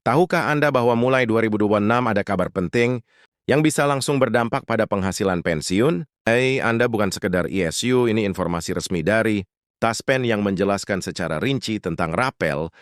Tahukah Anda bahwa mulai 2026 ada kabar penting yang bisa langsung berdampak pada penghasilan pensiun? Anda bukan sekedar ISU, ini informasi resmi dari Taspen yang menjelaskan secara rinci tentang rapel,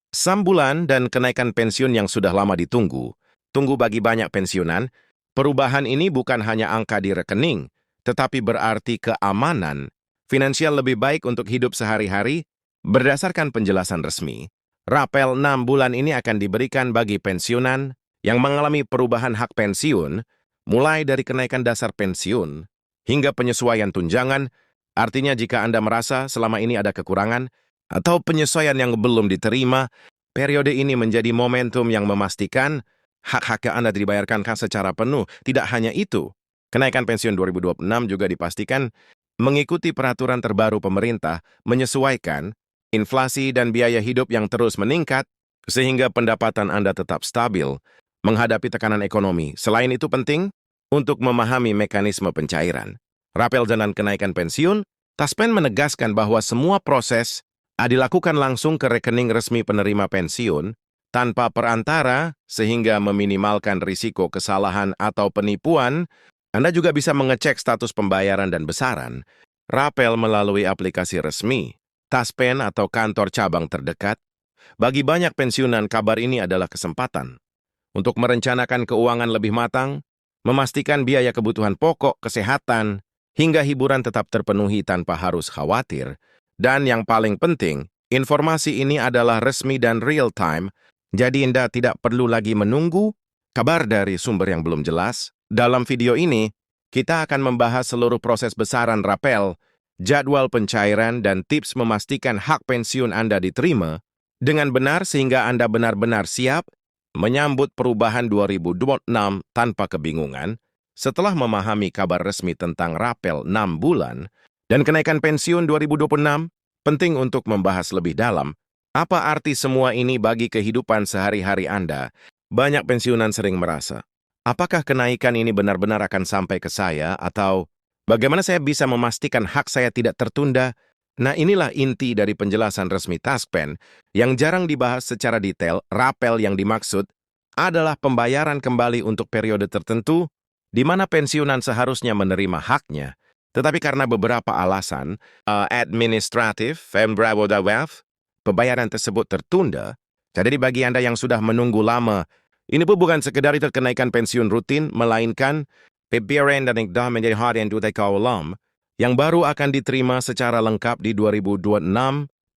sambulan dan kenaikan pensiun yang sudah lama ditunggu. Tunggu bagi banyak pensiunan, perubahan ini bukan hanya angka di rekening, tetapi berarti keamanan finansial lebih baik untuk hidup sehari-hari. Berdasarkan penjelasan resmi, rapel 6 bulan ini akan diberikan bagi pensiunan yang mengalami perubahan hak pensiun, mulai dari kenaikan dasar pensiun hingga penyesuaian tunjangan. Artinya jika Anda merasa selama ini ada kekurangan atau penyesuaian yang belum diterima, periode ini menjadi momentum yang memastikan hak-hak Anda dibayarkan secara penuh. Tidak hanya itu, kenaikan pensiun 2026 juga dipastikan mengikuti peraturan terbaru pemerintah menyesuaikan inflasi dan biaya hidup yang terus meningkat, sehingga pendapatan Anda tetap stabil menghadapi tekanan ekonomi. Selain itu penting untuk memahami mekanisme pencairan rapel dan kenaikan pensiun. Taspen menegaskan bahwa semua proses dilakukan langsung ke rekening resmi penerima pensiun tanpa perantara, sehingga meminimalkan risiko kesalahan atau penipuan. Anda juga bisa mengecek status pembayaran dan besaran rapel melalui aplikasi resmi Taspen atau kantor cabang terdekat. Bagi banyak pensiunan, kabar ini adalah kesempatan untuk merencanakan keuangan lebih matang, memastikan biaya kebutuhan pokok, kesehatan, hingga hiburan tetap terpenuhi tanpa harus khawatir. Dan yang paling penting, informasi ini adalah resmi dan real-time, jadi Anda tidak perlu lagi menunggu kabar dari sumber yang belum jelas. Dalam video ini, kita akan membahas seluruh proses besaran rapel, jadwal pencairan, dan tips memastikan hak pensiun Anda diterima dengan benar sehingga Anda benar-benar siap menyambut perubahan 2026 tanpa kebingungan. Setelah memahami kabar resmi tentang rapel 6 bulan dan kenaikan pensiun 2026, penting untuk membahas lebih dalam apa arti semua ini bagi kehidupan sehari-hari Anda. Banyak pensiunan sering merasa, apakah kenaikan ini benar-benar akan sampai ke saya, atau bagaimana saya bisa memastikan hak saya tidak tertunda? Nah, inilah inti dari penjelasan resmi Taspen yang jarang dibahas secara detail. Rapel yang dimaksud adalah pembayaran kembali untuk periode tertentu di mana pensiunan seharusnya menerima haknya, tetapi karena beberapa alasan administratif, pembayaran tersebut tertunda. Jadi bagi Anda yang sudah menunggu lama, ini pun bukan sekedar itu kenaikan pensiun rutin, melainkan pembayaran dan ikdah menjadi hal yang diulang yang baru akan diterima secara lengkap di 2026.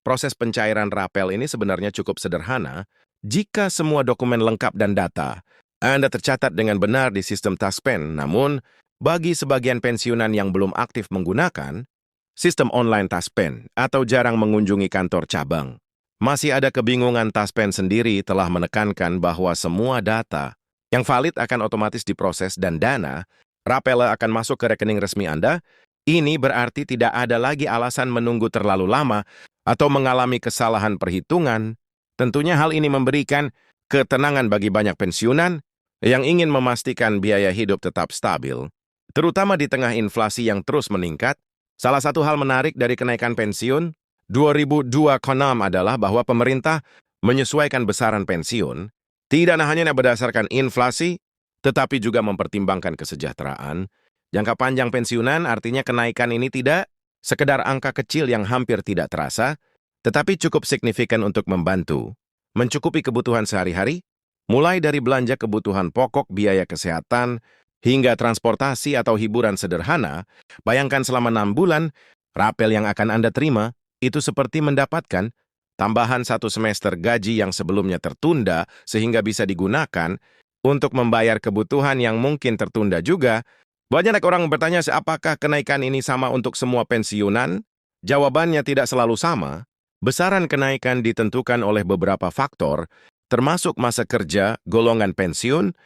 Proses pencairan rapel ini sebenarnya cukup sederhana jika semua dokumen lengkap dan data Anda tercatat dengan benar di sistem Taspen. Namun, bagi sebagian pensiunan yang belum aktif menggunakan sistem online Taspen atau jarang mengunjungi kantor cabang, masih ada kebingungan. Taspen sendiri telah menekankan bahwa semua data yang valid akan otomatis diproses dan dana rapel akan masuk ke rekening resmi Anda. Ini berarti tidak ada lagi alasan menunggu terlalu lama atau mengalami kesalahan perhitungan. Tentunya hal ini memberikan ketenangan bagi banyak pensiunan yang ingin memastikan biaya hidup tetap stabil, terutama di tengah inflasi yang terus meningkat. Salah satu hal menarik dari kenaikan pensiun 2026 adalah bahwa pemerintah menyesuaikan besaran pensiun tidak hanya berdasarkan inflasi, tetapi juga mempertimbangkan kesejahteraan jangka panjang pensiunan. Artinya kenaikan ini tidak sekedar angka kecil yang hampir tidak terasa, tetapi cukup signifikan untuk membantu mencukupi kebutuhan sehari-hari, mulai dari belanja kebutuhan pokok, biaya kesehatan, hingga transportasi atau hiburan sederhana. Bayangkan selama 6 bulan, rapel yang akan Anda terima itu seperti mendapatkan tambahan 1 semester gaji yang sebelumnya tertunda, sehingga bisa digunakan untuk membayar kebutuhan yang mungkin tertunda juga. Banyak orang bertanya, apakah kenaikan ini sama untuk semua pensiunan? Jawabannya tidak selalu sama. Besaran kenaikan ditentukan oleh beberapa faktor, termasuk masa kerja, golongan pensiun,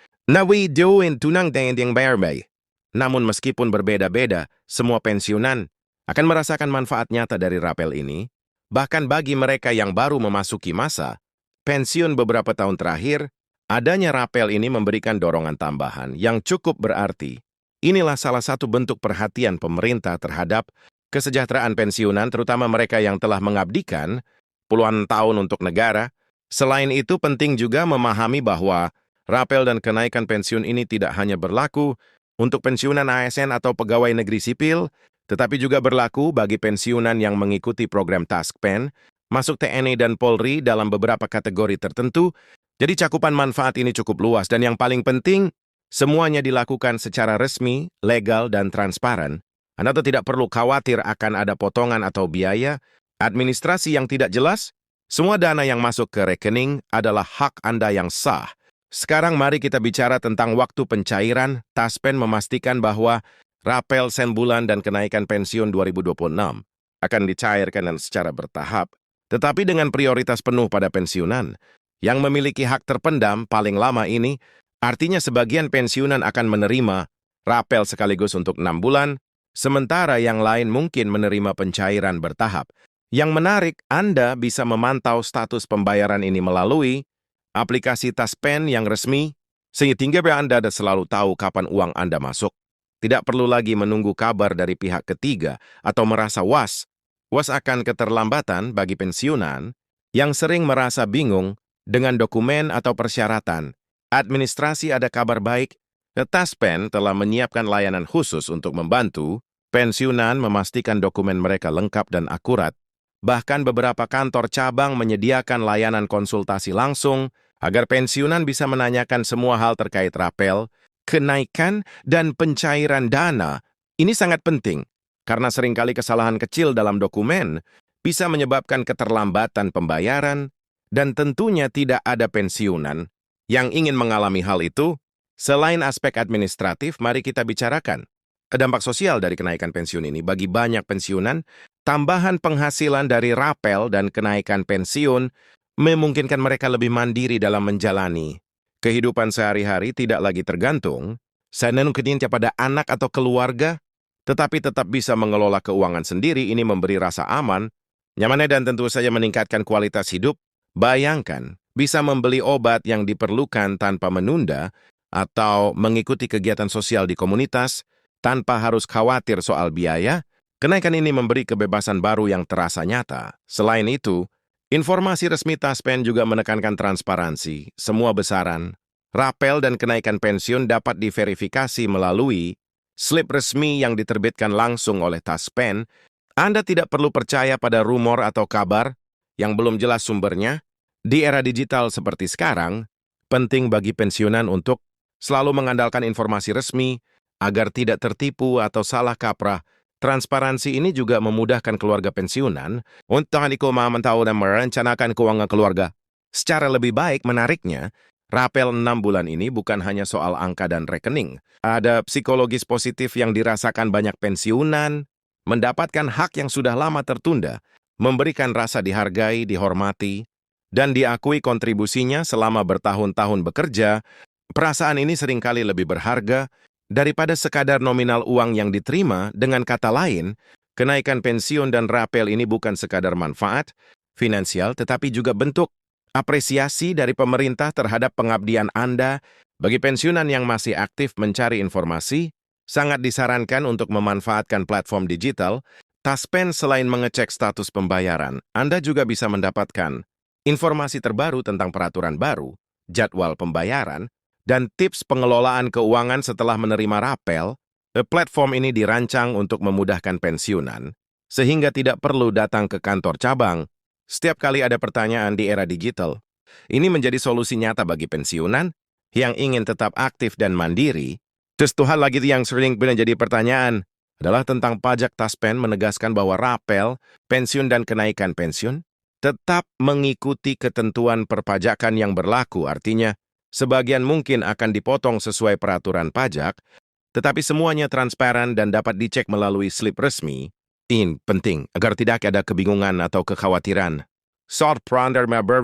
tunang yang bayar. Namun meskipun berbeda-beda, semua pensiunan akan merasakan manfaat nyata dari rapel ini. Bahkan bagi mereka yang baru memasuki masa pensiun beberapa tahun terakhir, adanya rapel ini memberikan dorongan tambahan yang cukup berarti. Inilah salah satu bentuk perhatian pemerintah terhadap kesejahteraan pensiunan, terutama mereka yang telah mengabdikan puluhan tahun untuk negara. Selain itu, penting juga memahami bahwa rapel dan kenaikan pensiun ini tidak hanya berlaku untuk pensiunan ASN atau pegawai negeri sipil, tetapi juga berlaku bagi pensiunan yang mengikuti program TaskPen, masuk TNI dan Polri dalam beberapa kategori tertentu. Jadi cakupan manfaat ini cukup luas dan yang paling penting, semuanya dilakukan secara resmi, legal, dan transparan. Anda tidak perlu khawatir akan ada potongan atau biaya, administrasi yang tidak jelas. Semua dana yang masuk ke rekening adalah hak Anda yang sah. Sekarang mari kita bicara tentang waktu pencairan. TaskPen memastikan bahwa rapel sen bulan dan kenaikan pensiun 2026 akan dicairkan secara bertahap, tetapi dengan prioritas penuh pada pensiunan. Yang memiliki hak terpendam paling lama ini, artinya sebagian pensiunan akan menerima rapel sekaligus untuk 6 bulan, sementara yang lain mungkin menerima pencairan bertahap. Yang menarik, Anda bisa memantau status pembayaran ini melalui aplikasi TaskPen yang resmi, sehingga Anda selalu tahu kapan uang Anda masuk. Tidak perlu lagi menunggu kabar dari pihak ketiga atau merasa was akan keterlambatan bagi pensiunan yang sering merasa bingung dengan dokumen atau persyaratan. Administrasi ada kabar baik, TaskPen telah menyiapkan layanan khusus untuk membantu pensiunan memastikan dokumen mereka lengkap dan akurat. Bahkan beberapa kantor cabang menyediakan layanan konsultasi langsung agar pensiunan bisa menanyakan semua hal terkait rapel, kenaikan, dan pencairan dana. Ini sangat penting, karena seringkali kesalahan kecil dalam dokumen bisa menyebabkan keterlambatan pembayaran, dan tentunya tidak ada pensiunan yang ingin mengalami hal itu. Selain aspek administratif, mari kita bicarakan dampak sosial dari kenaikan pensiun ini. Bagi banyak pensiunan, tambahan penghasilan dari rapel dan kenaikan pensiun memungkinkan mereka lebih mandiri dalam menjalani kehidupan sehari-hari, tidak lagi tergantung sepenuhnya pada anak atau keluarga, tetapi tetap bisa mengelola keuangan sendiri. Ini memberi rasa aman, nyaman, dan tentu saja meningkatkan kualitas hidup. Bayangkan, bisa membeli obat yang diperlukan tanpa menunda atau mengikuti kegiatan sosial di komunitas tanpa harus khawatir soal biaya. Kenaikan ini memberi kebebasan baru yang terasa nyata. Selain itu, informasi resmi TaskPen juga menekankan transparansi. Semua besaran, rapel dan kenaikan pensiun dapat diverifikasi melalui slip resmi yang diterbitkan langsung oleh TaskPen. Anda tidak perlu percaya pada rumor atau kabar yang belum jelas sumbernya. Di era digital seperti sekarang, penting bagi pensiunan untuk selalu mengandalkan informasi resmi agar tidak tertipu atau salah kaprah. Transparansi ini juga memudahkan keluarga pensiunan untuk memantau dan merencanakan keuangan keluarga secara lebih baik. Menariknya, rapel 6 bulan ini bukan hanya soal angka dan rekening. Ada psikologis positif yang dirasakan banyak pensiunan, mendapatkan hak yang sudah lama tertunda, memberikan rasa dihargai, dihormati, dan diakui kontribusinya selama bertahun-tahun bekerja. Perasaan ini seringkali lebih berharga daripada sekadar nominal uang yang diterima. Dengan kata lain, kenaikan pensiun dan rapel ini bukan sekadar manfaat finansial, tetapi juga bentuk apresiasi dari pemerintah terhadap pengabdian Anda. Bagi pensiunan yang masih aktif mencari informasi, sangat disarankan untuk memanfaatkan platform digital TaskPen. Selain mengecek status pembayaran, Anda juga bisa mendapatkan informasi terbaru tentang peraturan baru, jadwal pembayaran, dan tips pengelolaan keuangan setelah menerima rapel. Platform ini dirancang untuk memudahkan pensiunan, sehingga tidak perlu datang ke kantor cabang setiap kali ada pertanyaan. Di era digital, ini menjadi solusi nyata bagi pensiunan yang ingin tetap aktif dan mandiri. Satu hal lagi yang sering menjadi pertanyaan adalah tentang pajak. TaskPen menegaskan bahwa rapel, pensiun, dan kenaikan pensiun tetap mengikuti ketentuan perpajakan yang berlaku. Artinya, sebagian mungkin akan dipotong sesuai peraturan pajak, tetapi semuanya transparan dan dapat dicek melalui slip resmi. Ini penting agar tidak ada kebingungan atau kekhawatiran soal peran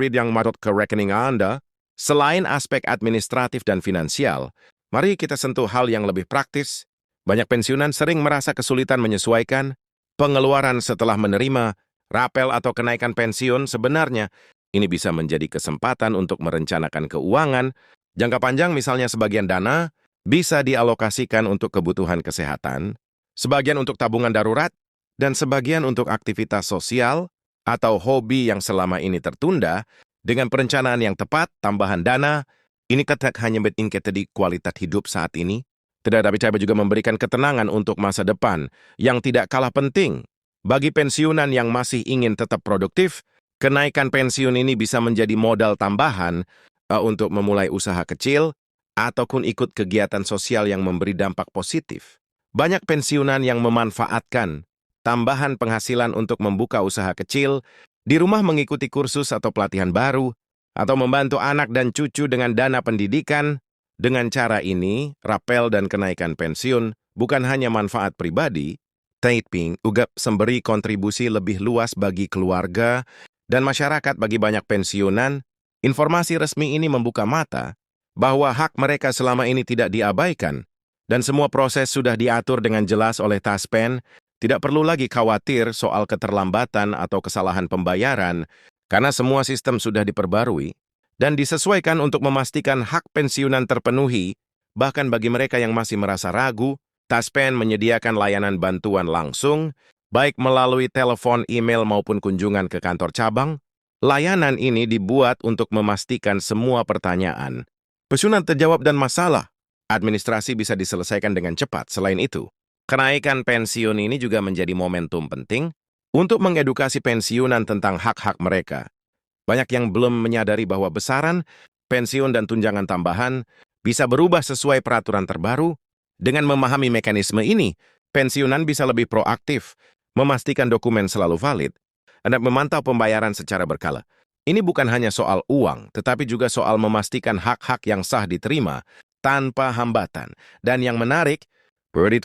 yang masuk ke rekening Anda. Selain aspek administratif dan finansial, mari kita sentuh hal yang lebih praktis. Banyak pensiunan sering merasa kesulitan menyesuaikan pengeluaran setelah menerima rapel atau kenaikan pensiun. Sebenarnya, ini bisa menjadi kesempatan untuk merencanakan keuangan jangka panjang. Misalnya, sebagian dana bisa dialokasikan untuk kebutuhan kesehatan, sebagian untuk tabungan darurat, dan sebagian untuk aktivitas sosial atau hobi yang selama ini tertunda. Dengan perencanaan yang tepat, tambahan dana, ini tidak hanya meningkatkan kualitas hidup saat ini, tetapi juga memberikan ketenangan untuk masa depan yang tidak kalah penting. Bagi pensiunan yang masih ingin tetap produktif, kenaikan pensiun ini bisa menjadi modal tambahan untuk memulai usaha kecil ataupun ikut kegiatan sosial yang memberi dampak positif. Banyak pensiunan yang memanfaatkan tambahan penghasilan untuk membuka usaha kecil, di rumah mengikuti kursus atau pelatihan baru, atau membantu anak dan cucu dengan dana pendidikan. Dengan cara ini, rapel dan kenaikan pensiun bukan hanya manfaat pribadi, tapi juga memberi kontribusi lebih luas bagi keluarga dan masyarakat. Bagi banyak pensiunan, informasi resmi ini membuka mata bahwa hak mereka selama ini tidak diabaikan, dan semua proses sudah diatur dengan jelas oleh Taspen. Tidak perlu lagi khawatir soal keterlambatan atau kesalahan pembayaran, karena semua sistem sudah diperbarui dan disesuaikan untuk memastikan hak pensiunan terpenuhi. Bahkan bagi mereka yang masih merasa ragu, Taspen menyediakan layanan bantuan langsung, baik melalui telepon, email, maupun kunjungan ke kantor cabang. Layanan ini dibuat untuk memastikan semua pertanyaan pensiunan terjawab dan masalah administrasi bisa diselesaikan dengan cepat. Selain itu, kenaikan pensiun ini juga menjadi momentum penting untuk mengedukasi pensiunan tentang hak-hak mereka. Banyak yang belum menyadari bahwa besaran pensiun dan tunjangan tambahan bisa berubah sesuai peraturan terbaru. Dengan memahami mekanisme ini, pensiunan bisa lebih proaktif, memastikan dokumen selalu valid, dan memantau pembayaran secara berkala. Ini bukan hanya soal uang, tetapi juga soal memastikan hak-hak yang sah diterima tanpa hambatan. Dan yang menarik,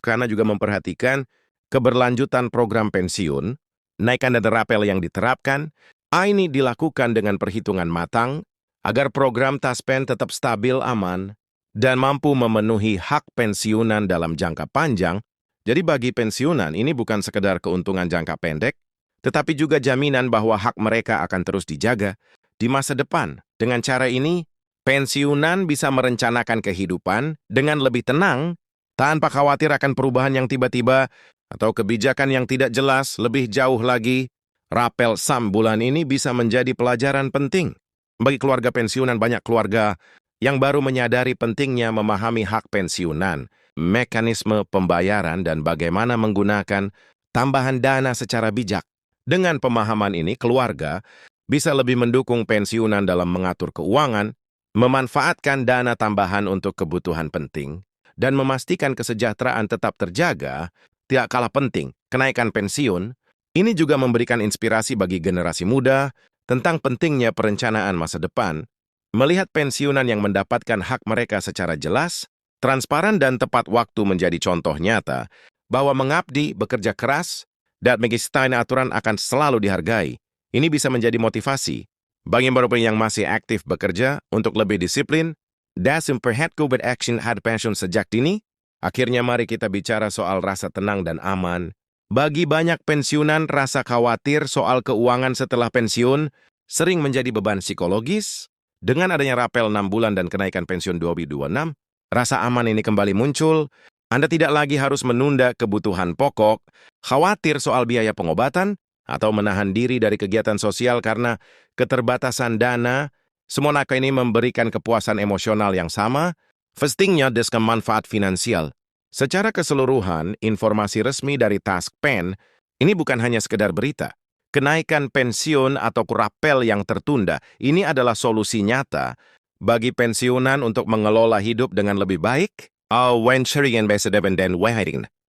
karena juga memperhatikan keberlanjutan program pensiun, naikkan dan rapel yang diterapkan, ini dilakukan dengan perhitungan matang agar program Taspen tetap stabil, aman, dan mampu memenuhi hak pensiunan dalam jangka panjang. Jadi bagi pensiunan, ini bukan sekedar keuntungan jangka pendek, tetapi juga jaminan bahwa hak mereka akan terus dijaga di masa depan. Dengan cara ini, pensiunan bisa merencanakan kehidupan dengan lebih tenang, tanpa khawatir akan perubahan yang tiba-tiba atau kebijakan yang tidak jelas. Lebih jauh lagi, rapel SAM bulan ini bisa menjadi pelajaran penting bagi keluarga pensiunan. Banyak keluarga yang baru menyadari pentingnya memahami hak pensiunan, mekanisme pembayaran, dan bagaimana menggunakan tambahan dana secara bijak. Dengan pemahaman ini, keluarga bisa lebih mendukung pensiunan dalam mengatur keuangan, memanfaatkan dana tambahan untuk kebutuhan penting, dan memastikan kesejahteraan tetap terjaga. Tidak kalah penting, kenaikan pensiun ini juga memberikan inspirasi bagi generasi muda tentang pentingnya perencanaan masa depan. Melihat pensiunan yang mendapatkan hak mereka secara jelas, transparan, dan tepat waktu menjadi contoh nyata bahwa mengabdi, bekerja keras, dan mengikuti aturan akan selalu dihargai. Ini bisa menjadi motivasi bagi mereka yang masih aktif bekerja untuk lebih disiplin dan memperhatikan action had pensiun sejak dini. Akhirnya mari kita bicara soal rasa tenang dan aman. Bagi banyak pensiunan, rasa khawatir soal keuangan setelah pensiun sering menjadi beban psikologis. Dengan adanya rapel 6 bulan dan kenaikan pensiun 2026, rasa aman ini kembali muncul. Anda tidak lagi harus menunda kebutuhan pokok, khawatir soal biaya pengobatan, atau menahan diri dari kegiatan sosial karena keterbatasan dana. Semua nakah ini memberikan kepuasan emosional yang sama, pentingnya dengan manfaat finansial. Secara keseluruhan, informasi resmi dari Taspen ini bukan hanya sekedar berita. Kenaikan pensiun atau rapel yang tertunda, ini adalah solusi nyata bagi pensiunan untuk mengelola hidup dengan lebih baik.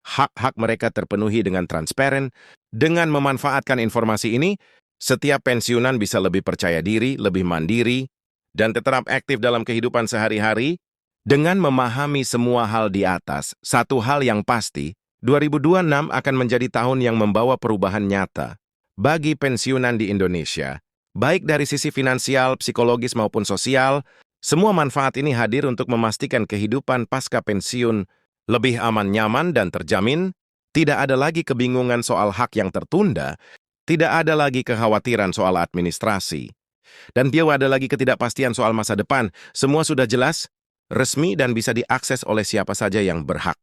Hak-hak mereka terpenuhi dengan transparan. Dengan memanfaatkan informasi ini, setiap pensiunan bisa lebih percaya diri, lebih mandiri, dan tetap aktif dalam kehidupan sehari-hari. Dengan memahami semua hal di atas, satu hal yang pasti, 2026 akan menjadi tahun yang membawa perubahan nyata bagi pensiunan di Indonesia. Baik dari sisi finansial, psikologis, maupun sosial, semua manfaat ini hadir untuk memastikan kehidupan pasca pensiun lebih aman, nyaman, dan terjamin. Tidak ada lagi kebingungan soal hak yang tertunda, tidak ada lagi kekhawatiran soal administrasi, dan tidak ada lagi ketidakpastian soal masa depan. Semua sudah jelas, resmi, dan bisa diakses oleh siapa saja yang berhak.